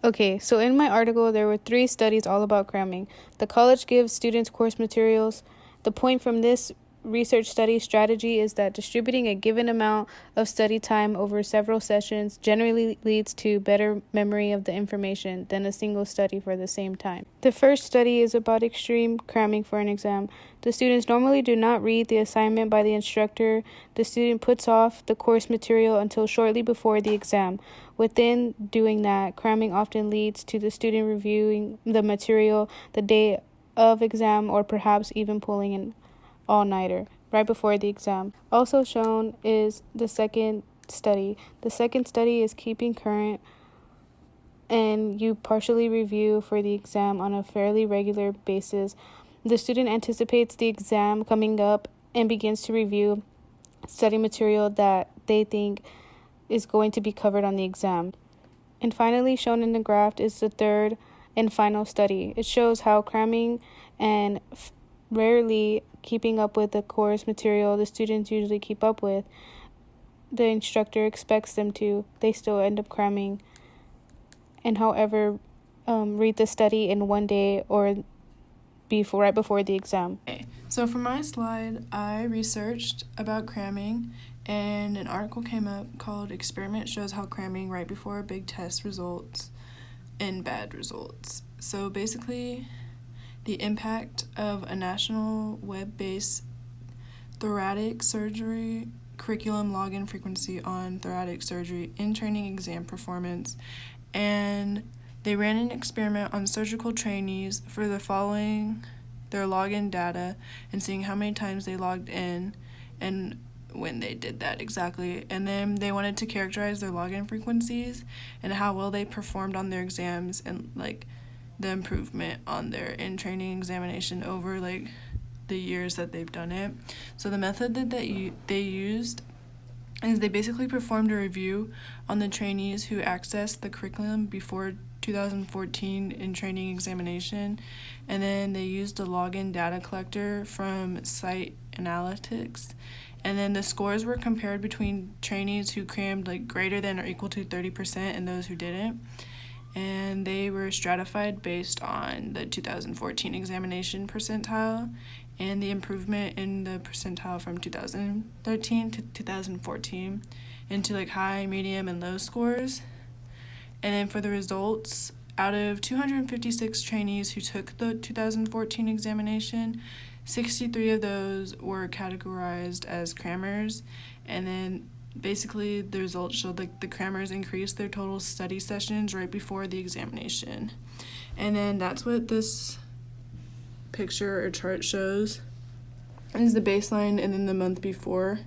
Okay, so in my article, there were 3 studies all about cramming. The college gives students course materials. The point from this research study strategy is that distributing a given amount of study time over several sessions generally leads to better memory of the information than a single study for the same time. The first study is about extreme cramming for an exam. The students normally do not read the assignment by the instructor. The student puts off the course material until shortly before the exam. Within doing that, cramming often leads to the student reviewing the material the day of exam or perhaps even pulling an all-nighter right before the exam. Also shown is the second study. The second study is keeping current, and you partially review for the exam on a fairly regular basis. The student anticipates the exam coming up and begins to review study material that they think is going to be covered on the exam. And finally, shown in the graph is the third and final study. It shows how cramming and rarely keeping up with the course material the students usually keep up with, the instructor expects them to, they still end up cramming and however read the study in one day or right before the exam. Okay, so for my slide, I researched about cramming, and an article came up called Experiment Shows How Cramming Right Before a Big Test Results in Bad Results. So basically, the impact of a national web-based thoracic surgery curriculum login frequency on thoracic surgery in training exam performance. And they ran an experiment on surgical trainees for the following their login data and seeing how many times they logged in and when they did that exactly. And then they wanted to characterize their login frequencies and how well they performed on their exams and the improvement on their in-training examination over the years that they've done it. So the method that they used is they basically performed a review on the trainees who accessed the curriculum before 2014 in training examination, and then they used a login data collector from Site Analytics, and then the scores were compared between trainees who crammed greater than or equal to 30% and those who didn't. And they were stratified based on the 2014 examination percentile and the improvement in the percentile from 2013 to 2014 into high, medium, and low scores. And then for the results, out of 256 trainees who took the 2014 examination, 63 of those were categorized as crammers, and then basically the results showed the crammers increased their total study sessions right before the examination. And then that's what this picture or chart shows, is the baseline, and then the month before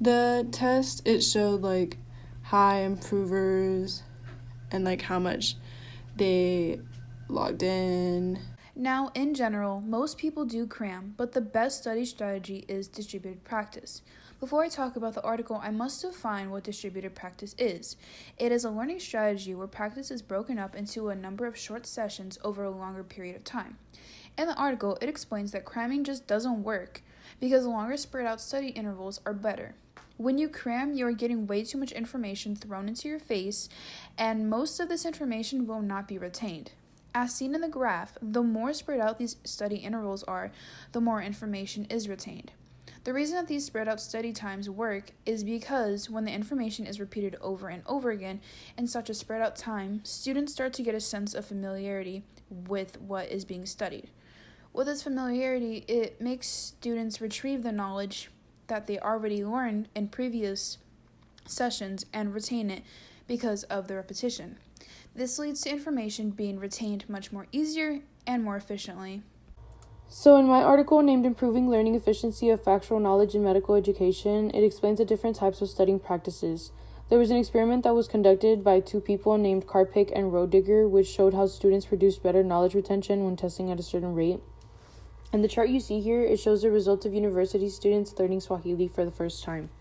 the test it showed high improvers and how much they logged in. Now, in general, most people do cram, but the best study strategy is distributed practice. Before I talk about the article, I must define what distributed practice is. It is a learning strategy where practice is broken up into a number of short sessions over a longer period of time. In the article, it explains that cramming just doesn't work because longer spread out study intervals are better. When you cram, you are getting way too much information thrown into your face, and most of this information will not be retained. As seen in the graph, the more spread out these study intervals are, the more information is retained. The reason that these spread out study times work is because when the information is repeated over and over again in such a spread out time, students start to get a sense of familiarity with what is being studied. With this familiarity, it makes students retrieve the knowledge that they already learned in previous sessions and retain it because of the repetition. This leads to information being retained much more easier and more efficiently. So in my article named Improving Learning Efficiency of Factual Knowledge in Medical Education, it explains the different types of studying practices. There was an experiment that was conducted by 2 people named Karpik and Rodigger, which showed how students produced better knowledge retention when testing at a certain rate. And the chart you see here, it shows the results of university students learning Swahili for the first time.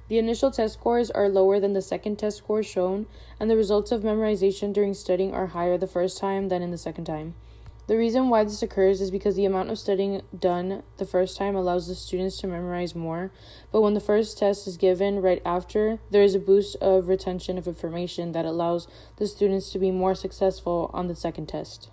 The initial test scores are lower than the second test scores shown, and the results of memorization during studying are higher the first time than in the second time. The reason why this occurs is because the amount of studying done the first time allows the students to memorize more, but when the first test is given right after, there is a boost of retention of information that allows the students to be more successful on the second test.